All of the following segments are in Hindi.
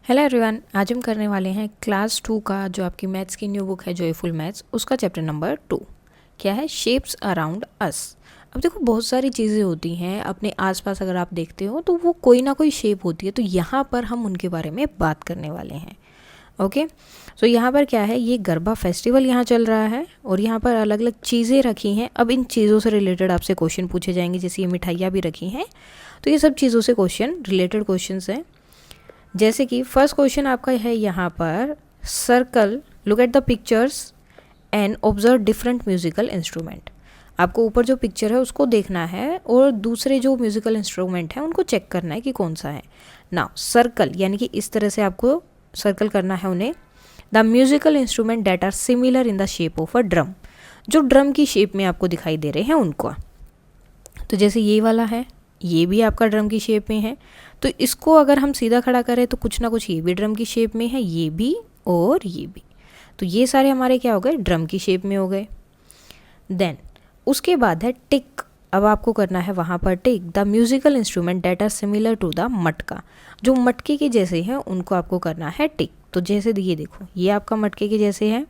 हेलो एवरीवन, आज हम करने वाले हैं क्लास 2 का जो आपकी मैथ्स की न्यू बुक है जॉयफुल मैथ्स, उसका चैप्टर नंबर 2 क्या है, शेप्स अराउंड अस। अब देखो बहुत सारी चीज़ें होती हैं अपने आसपास, अगर आप देखते हो तो वो कोई ना कोई शेप होती है, तो यहाँ पर हम उनके बारे में बात करने वाले हैं। ओके, सो यहाँ पर क्या है, ये गरबा फेस्टिवल यहाँ चल रहा है और यहाँ पर अलग अलग चीज़ें रखी हैं। अब इन चीज़ों से रिलेटेड आपसे क्वेश्चन पूछे जाएंगे, जैसे ये मिठाइयाँ भी रखी हैं, तो ये सब चीज़ों से क्वेश्चन रिलेटेड क्वेश्चन हैं। जैसे कि फर्स्ट क्वेश्चन आपका है यहाँ पर, circle, look at the pictures and observe different musical instrument. आपको ऊपर जो पिक्चर है उसको देखना है और दूसरे जो म्यूजिकल इंस्ट्रूमेंट हैं उनको चेक करना है कि कौन सा है। नाउ सर्कल यानी कि इस तरह से आपको सर्कल करना है उन्हें। The musical instrument that are similar in the shape of a drum, जो ड्रम की शेप में आपको दिखाई दे रहे हैं उनको। तो जैसे ये वाला है, ये भी आपका ड्रम की शेप में है, तो इसको अगर हम सीधा खड़ा करें तो कुछ ना कुछ ये भी ड्रम की शेप में है, ये भी और ये भी, तो ये सारे हमारे क्या हो गए, ड्रम की शेप में हो गए। देन उसके बाद है टिक। अब आपको करना है वहाँ पर tick the musical instrument that are similar to the matka, जो मटके के जैसे हैं उनको आपको करना है टिक। तो जैसे ये देखो, ये आपका मटके के जैसे है,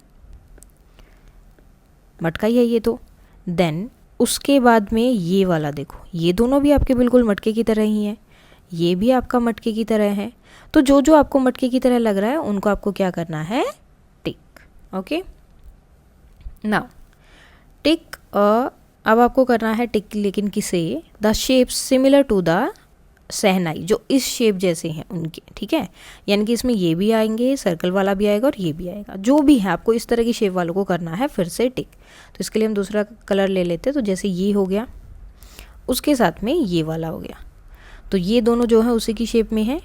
मटका ही है ये तो। देन उसके बाद में ये वाला देखो, ये दोनों भी आपके बिल्कुल मटके की तरह ही हैं, ये भी आपका मटके की तरह है। तो जो जो आपको मटके की तरह लग रहा है उनको आपको क्या करना है, टिक। ओके, नाउ टिक। अब आपको करना है टिक, लेकिन किसे, the shape similar to the shehnai, जो इस शेप जैसे हैं उनके, ठीक है। यानी कि इसमें ये भी आएंगे, सर्कल वाला भी आएगा और ये भी आएगा, जो भी है आपको इस तरह की शेप वालों को करना है फिर से टिक। तो इसके लिए हम दूसरा कलर ले लेते हैं, तो जैसे ये हो गया, उसके साथ में ये वाला हो गया, तो ये दोनों जो है उसी की शेप में है।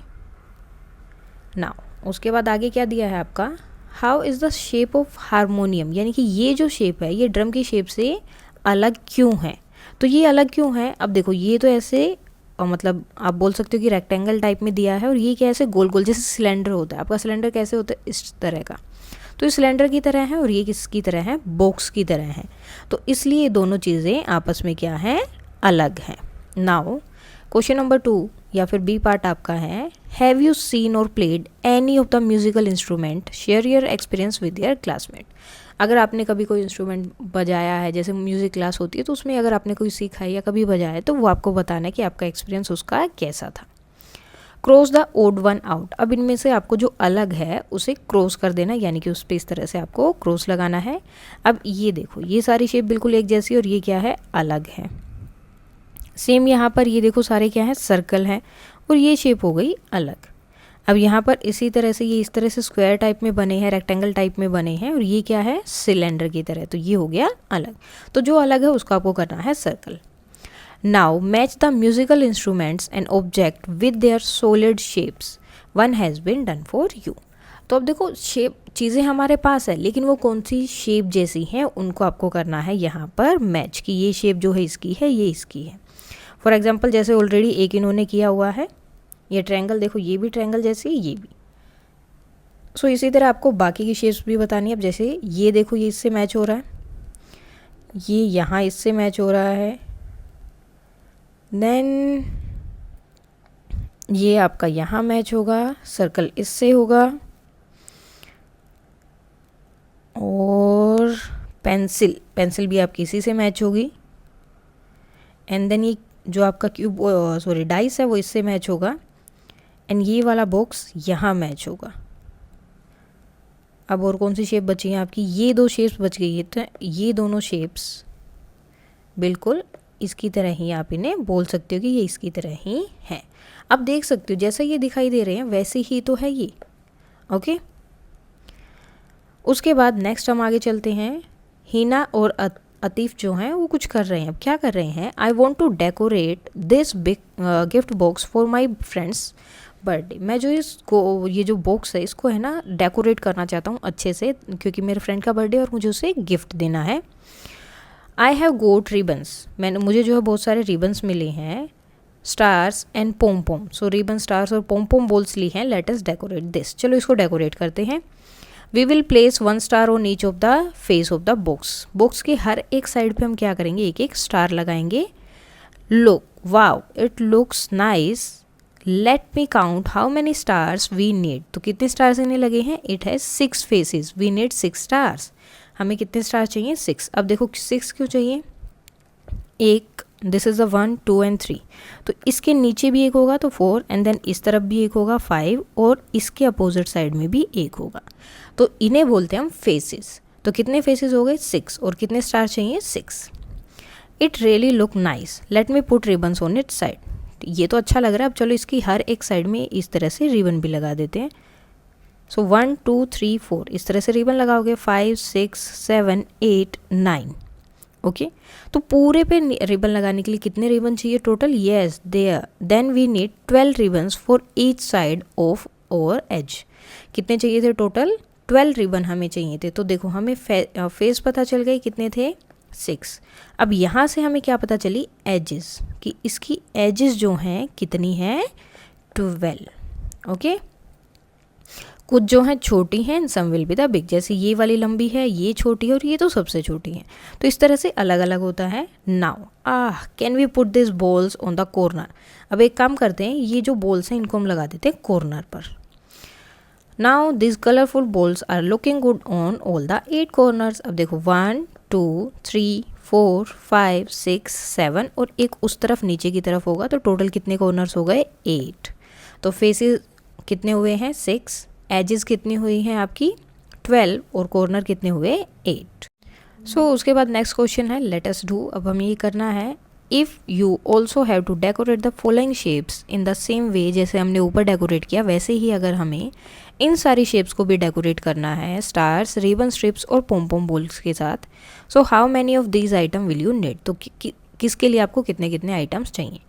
नाउ उसके बाद आगे क्या दिया है आपका, how is the shape of harmonium, यानी कि ये जो शेप है ये ड्रम की शेप से अलग क्यों है। तो ये अलग क्यों है, अब देखो ये तो ऐसे, और मतलब आप बोल सकते हो कि रेक्टेंगल टाइप में दिया है, और ये क्या ऐसे गोल गोल, जैसे सिलेंडर होता है आपका, सिलेंडर कैसे होता है, इस तरह का, तो ये सिलेंडर की तरह है और ये किसकी तरह है, बॉक्स की तरह है। तो इसलिए दोनों चीज़ें आपस में क्या है, अलग हैं। नाउ क्वेश्चन नंबर 2 या फिर बी पार्ट आपका है, हैव यू सीन और played any of the musical instrument, share your experience with your classmate. अगर आपने कभी कोई इंस्ट्रूमेंट बजाया है, जैसे म्यूज़िक क्लास होती है तो उसमें अगर आपने कोई सीखा है या कभी बजाया है, तो वो आपको बताना है कि आपका एक्सपीरियंस उसका कैसा था। Cross the odd one out. अब इनमें से आपको जो अलग है उसे क्रॉस कर देना, यानी कि उस पर इस तरह से आपको क्रॉस लगाना है। अब ये देखो, ये सारी शेप बिल्कुल एक जैसी और ये क्या है, अलग है। सेम यहाँ पर ये देखो, सारे क्या है, सर्कल हैं और ये शेप हो गई अलग। अब यहाँ पर इसी तरह से ये इस तरह से स्क्वायर टाइप में बने हैं, रेक्टेंगल टाइप में बने हैं, और ये क्या है, सिलेंडर की तरह, तो ये हो गया अलग। तो जो अलग है उसको आपको करना है circle. Now match the musical instruments and object with their solid shapes, one has been done for you. तो अब देखो शेप, चीज़ें हमारे पास है लेकिन वो कौन सी शेप जैसी हैं उनको आपको करना है यहाँ पर मैच, की ये शेप जो है इसकी है, ये इसकी है। फॉर एग्जाम्पल जैसे ऑलरेडी एक इन्होंने किया हुआ है, ये ट्रायंगल देखो, ये भी ट्रायंगल जैसी है, ये भी। सो इसी तरह आपको बाकी की शेप्स भी बतानी है। अब जैसे ये देखो, ये इससे मैच हो रहा है, ये यहाँ इससे मैच हो रहा है, देन ये आपका यहाँ मैच होगा, सर्कल इससे होगा, और पेंसिल भी आपकी इसी से मैच होगी, एंड देन ये जो आपका क्यूब, सॉरी डाइस है, वो इससे मैच होगा, एंड ये वाला बॉक्स यहाँ मैच होगा। अब और कौन सी शेप बची है आपकी, ये दो शेप्स बच गई है, तो ये दोनों शेप्स बिल्कुल इसकी तरह ही आप इन्हें बोल सकते हो कि ये इसकी तरह ही है। अब देख सकते हो जैसा ये दिखाई दे रहे हैं वैसे ही तो है ये। ओके, उसके बाद नेक्स्ट हम आगे चलते हैं। हिना और अतीफ जो हैं वो कुछ कर रहे हैं। अब क्या कर रहे हैं, I want to decorate this big gift box for my friend's birthday. मैं जो इसको, ये जो बॉक्स है इसको है ना डेकोरेट करना चाहता हूँ अच्छे से, क्योंकि मेरे फ्रेंड का बर्थडे और मुझे उसे गिफ्ट देना है। आई हैव गोट रिबन्स, मुझे जो है बहुत सारे रिबन्स मिले हैं, stars and pom pom. So ribbon, stars और पोम पोम बॉल्स ली हैं, लेट अस डेकोरेट दिस। चलो इसको डेकोरेट करते हैं। We will place one star on each of the face of the box. Box के हर एक साइड पे हम क्या करेंगे, एक एक स्टार लगाएंगे। Look, wow, it looks nice let me count how many stars we need. तो कितने स्टार्स इन्हें लगे हैं? It has 6 faces, we need 6 stars. हमें कितने स्टार चाहिए? 6। अब देखो 6 क्यों चाहिए? एक, दिस इज़ द 1 2 एंड 3, तो इसके नीचे भी एक होगा तो 4, एंड देन इस तरफ भी एक होगा 5, और इसके अपोजिट साइड में भी एक होगा, तो इन्हें बोलते हैं हम फेसेस। तो कितने फेसेस हो गए? 6, और कितने स्टार चाहिए? 6। It really look nice, let me put ribbons on it side. ये तो अच्छा लग रहा है, अब चलो इसकी हर एक साइड में इस तरह से रिबन भी लगा देते हैं। सो 1 2 3 4 इस तरह से रिबन लगाओगे, 5 6 7 8 9। ओके, तो पूरे पे रिबन लगाने के लिए कितने रिबन चाहिए total? Yes there, then we need 12 ribbons for each side of और एज। कितने चाहिए थे टोटल? 12 रिबन हमें चाहिए थे। तो देखो हमें फेस पता चल गए कितने थे? 6। अब यहाँ से हमें क्या पता चली? एजेस, कि इसकी एजेस जो हैं कितनी हैं? 12। ओके, कुछ जो हैं छोटी हैं, सम विल बी द बिग, जैसे ये वाली लंबी है, ये छोटी है, और ये तो सबसे छोटी है, तो इस तरह से अलग अलग होता है। Now can we put this balls on the corner. अब एक काम करते हैं, ये जो बॉल्स हैं इनको हम लगा देते हैं कॉर्नर पर। Now this colourful balls are looking good on all the 8 corners. अब देखो 1 2 3 4 5 6 7, और एक उस तरफ नीचे की तरफ होगा, तो टोटल कितने कॉर्नर्स हो गए? 8। तो फेसेस कितने हुए हैं? 6। एजेस कितनी हुई हैं आपकी? 12, और कॉर्नर कितने हुए? 8। सो उसके बाद नेक्स्ट क्वेश्चन है, लेट अस डू। अब हमें ये करना है, if you also have to decorate the following shapes in the same way, जैसे हमने ऊपर डेकोरेट किया वैसे ही अगर हमें इन सारी शेप्स को भी डेकोरेट करना है, स्टार्स, रिबन स्ट्रिप्स और पोम पोम बॉल्स के साथ, so how many of these item will you need. तो किसके लिए आपको कितने कितने आइटम्स चाहिए?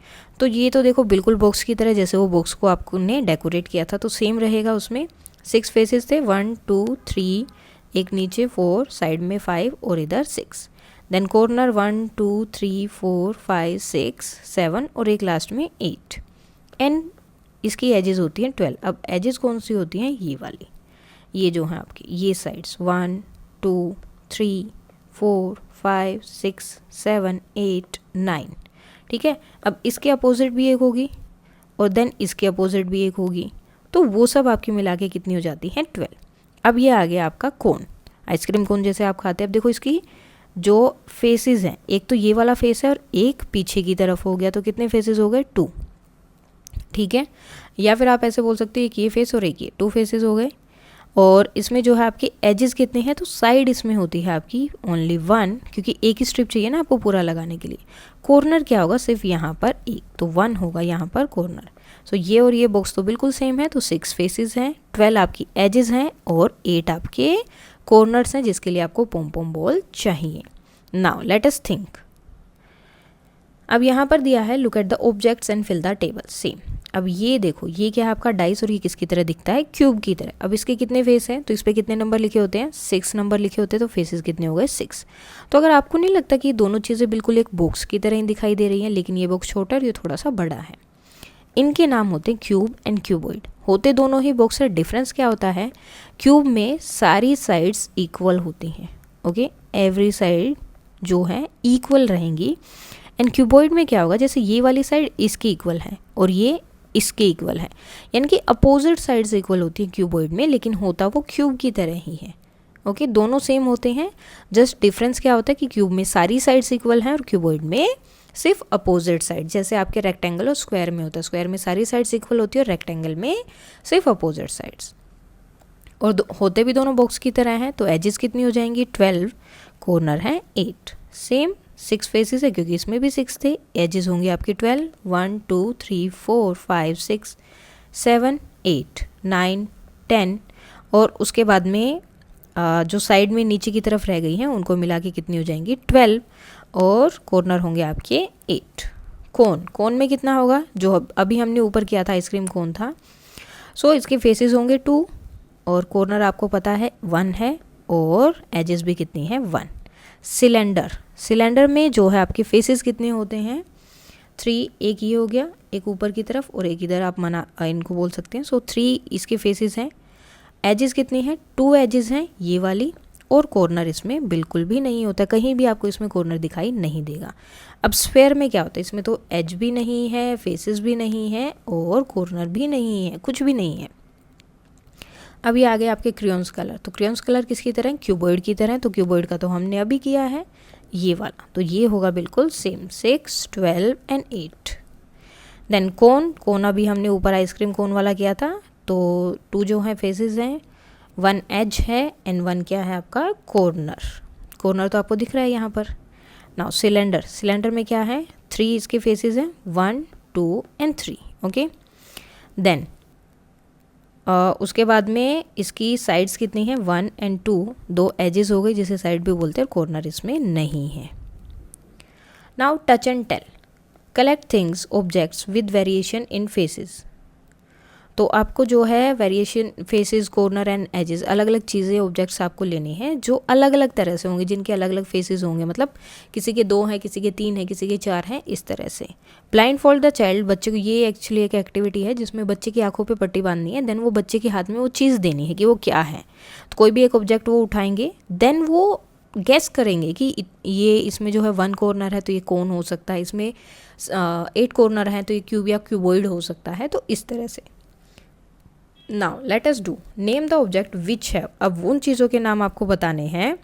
तो ये तो देखो बिल्कुल बॉक्स की तरह, जैसे वो बॉक्स को आपने डेकोरेट किया था तो सेम रहेगा। उसमें 6 फेसेस थे, 1 2 3, एक नीचे 4, साइड में 5 और इधर 6। देन कॉर्नर 1 2 3 4 5 6 7 और एक लास्ट में 8, एंड इसकी एजेस होती हैं 12। अब एजेस कौन सी होती हैं? ये वाली, ये जो है आपकी ये साइड्स 1 2 3 4 5 6 7 8 9, ठीक है। अब इसके अपोजिट भी एक होगी और देन इसके अपोजिट भी एक होगी, तो वो सब आपकी मिला के कितनी हो जाती है? 12। अब ये आ गया आपका कोन, आइसक्रीम कोन जैसे आप खाते हैं। अब देखो इसकी जो फेसेस हैं, एक तो ये वाला फेस है और एक पीछे की तरफ हो गया, तो कितने फेसेस हो गए? 2, ठीक है। या फिर आप ऐसे बोल सकते हैं एक ये फेस और एक ये, 2 फेसेस हो गए। और इसमें जो है आपके एजेस कितने हैं? तो साइड इसमें होती है आपकी ओनली 1, क्योंकि एक ही स्ट्रिप चाहिए ना आपको पूरा लगाने के लिए। कॉर्नर क्या होगा? सिर्फ यहाँ पर एक, तो 1 होगा यहाँ पर कॉर्नर। सो ये और ये बॉक्स तो बिल्कुल सेम है, तो 6 फेसेस हैं, 12 आपकी एजेस हैं और 8 आपके कॉर्नर्स हैं, जिसके लिए आपको पोम पोम बॉल चाहिए। Now let us think. अब यहाँ पर दिया है look at the objects and fill the table, same. अब ये देखो, ये क्या है आपका डाइस, और ये किसकी तरह दिखता है? क्यूब की तरह। अब इसके कितने फेस हैं? तो इस पर कितने नंबर लिखे होते हैं? 6 नंबर लिखे होते हैं, तो फेसेस कितने हो गए? 6। तो अगर आपको नहीं लगता कि ये दोनों चीज़ें बिल्कुल एक बॉक्स की तरह ही दिखाई दे रही हैं, लेकिन ये बॉक्स छोटा और ये थोड़ा सा बड़ा है, इनके नाम होते हैं क्यूब एंड क्यूबॉइड। होते दोनों ही बॉक्स है, डिफरेंस क्या होता है? क्यूब में सारी साइड्स इक्वल होती हैं, ओके, एवरी साइड जो है इक्वल रहेंगी। एंड क्यूबॉइड में क्या होगा? जैसे ये वाली साइड इसकी इक्वल है और ये इसके इक्वल है, यानी कि अपोजिट साइड्स इक्वल होती है क्यूबॉइड में, लेकिन होता वो क्यूब की तरह ही है। ओके, दोनों सेम होते हैं, जस्ट डिफरेंस क्या होता है कि क्यूब में सारी साइड्स इक्वल हैं और क्यूबॉइड में सिर्फ अपोजिट साइड, जैसे आपके रेक्टेंगल और स्क्वायर में होता है। स्क्वायर में सारी साइड्स इक्वल होती है और रेक्टेंगल में सिर्फ अपोजिट साइड्स, और होते भी दोनों बॉक्स की तरह हैं। तो एजेस कितनी हो जाएंगी? 12, कॉर्नर है 8, सेम 6 फेसेस है क्योंकि इसमें भी 6 थे। एजेस होंगे आपके 12, 1 2 3 4 5 6 7 8 9 10, और उसके बाद में जो साइड में नीचे की तरफ रह गई हैं उनको मिला के कितनी हो जाएंगी? 12, और कॉर्नर होंगे आपके 8। कोन में कितना होगा? जो अभी हमने ऊपर किया था आइसक्रीम कोन था। सो इसके फेसेस होंगे 2 और कॉर्नर आपको पता है 1 है, और एजेस भी कितनी है? 1। सिलेंडर में जो है आपके फेसेस कितने होते हैं? 3, एक ये हो गया, एक ऊपर की तरफ और एक इधर, आप इनको बोल सकते हैं। सो 3 इसके फेसेस हैं। एजेस कितनी हैं? 2 एजेस हैं ये वाली, और कॉर्नर इसमें बिल्कुल भी नहीं होता, कहीं भी आपको इसमें कॉर्नर दिखाई नहीं देगा। अब स्फेयर में क्या होता है, इसमें तो एज भी नहीं है, फेसेस भी नहीं है और कॉर्नर भी नहीं है, कुछ भी नहीं है। अब ये आ गए आपके क्रेयॉन्स कलर। तो क्रेयॉन्स कलर किसकी तरह, क्यूबॉइड की तरह। तो क्यूबॉइड का तो हमने अभी किया है ये वाला, तो ये होगा बिल्कुल सेम 6, 12 एंड 8। देन कोन, कोन अभी हमने ऊपर आइसक्रीम कोन वाला किया था। तो 2 जो है फेसेस हैं, 1 एज है एंड 1 क्या है आपका कॉर्नर। कॉर्नर तो आपको दिख रहा है यहाँ पर। नाउ सिलेंडर, सिलेंडर में क्या है, 3 इसके फेसेस हैं, 1, 2 एंड 3। ओके, देन उसके बाद में इसकी साइड्स कितनी हैं, 1 एंड 2, 2 एजेस हो गई जिसे साइड भी बोलते हैं, कॉर्नर इसमें नहीं है। Now touch and tell, collect things objects with variation in faces. तो आपको जो है variation, faces, corner and edges, अलग अलग चीज़ें, ऑब्जेक्ट्स आपको लेनी है जो अलग अलग तरह से होंगे, जिनके अलग अलग फेसेस होंगे, मतलब किसी के 2 हैं, किसी के 3 हैं, किसी के 4 हैं, इस तरह से। ब्लाइंड फोल्ड द चाइल्ड, बच्चे को, ये एक्चुअली एक एक्टिविटी है जिसमें बच्चे की आंखों पे पट्टी बांधनी है, देन वो बच्चे के हाथ में वो चीज़ देनी है कि वो क्या है। तो कोई भी एक ऑब्जेक्ट वो उठाएंगे, देन वो गेस करेंगे कि ये इसमें जो है 1 कॉर्नर है तो ये कौन हो सकता है, इसमें 8 कॉर्नर है तो ये क्यूब या क्यूबॉइड हो सकता है। तो इस तरह से। Now let us do name the object which है। अब उन चीज़ों के नाम आपको बताने हैं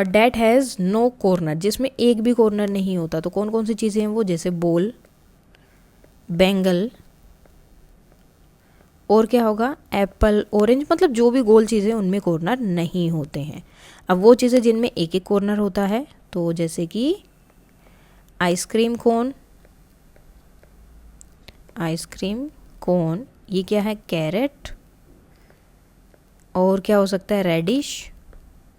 डैट हैज़ नो कॉर्नर, जिसमें एक भी कॉर्नर नहीं होता। तो कौन कौन सी चीज़ें हैं वो, जैसे बॉल, बैंगल, और क्या होगा, एप्पल, ऑरेंज, मतलब जो भी गोल चीज़ें उनमें कॉर्नर नहीं होते हैं। अब वो चीज़ें जिनमें एक एक कॉर्नर होता है, तो जैसे कि आइसक्रीम कोन, आइसक्रीम कोन, ये क्या है, कैरेट, और क्या हो सकता है, रेडिश,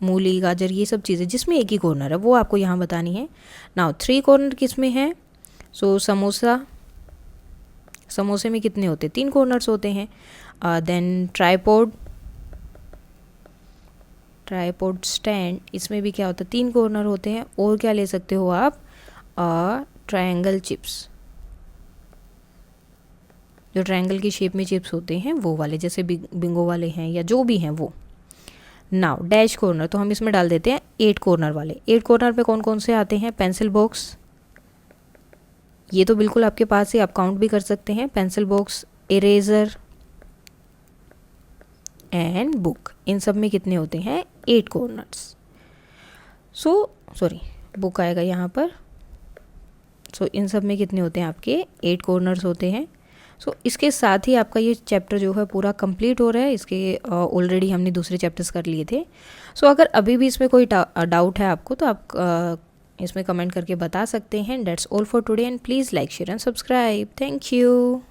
मूली, गाजर, ये सब चीज़ें जिसमें एक ही कॉर्नर है वो आपको यहाँ बतानी है। नाउ 3 कॉर्नर किस में है, सो समोसा, समोसे में कितने होते हैं, 3 कॉर्नर्स होते हैं। देन ट्राइपॉड, ट्राइपॉड स्टैंड, इसमें भी क्या होता है, 3 कॉर्नर होते हैं। और क्या ले सकते हो आप, ट्रायंगल चिप्स, जो ट्रायंगल की शेप में चिप्स होते हैं वो वाले, जैसे बिंगो वाले हैं या जो भी हैं वो। नाउ डैश कॉर्नर, तो हम इसमें डाल देते हैं 8 कॉर्नर वाले। 8 कॉर्नर पे कौन कौन से आते हैं, पेंसिल बॉक्स, ये तो बिल्कुल आपके पास ही, आप काउंट भी कर सकते हैं, pencil box, eraser and book, इन सब में कितने होते हैं, 8 कॉर्नर्स। सॉरी बुक आएगा यहाँ पर। इन सब में कितने होते हैं आपके, 8 कॉर्नर्स होते हैं। इसके साथ ही आपका ये चैप्टर जो है पूरा कंप्लीट हो रहा है। इसके ऑलरेडी हमने दूसरे चैप्टर्स कर लिए थे। अगर अभी भी इसमें कोई डाउट है आपको तो आप इसमें कमेंट करके बता सकते हैं। That's all for today and please like, share and subscribe. Thank you.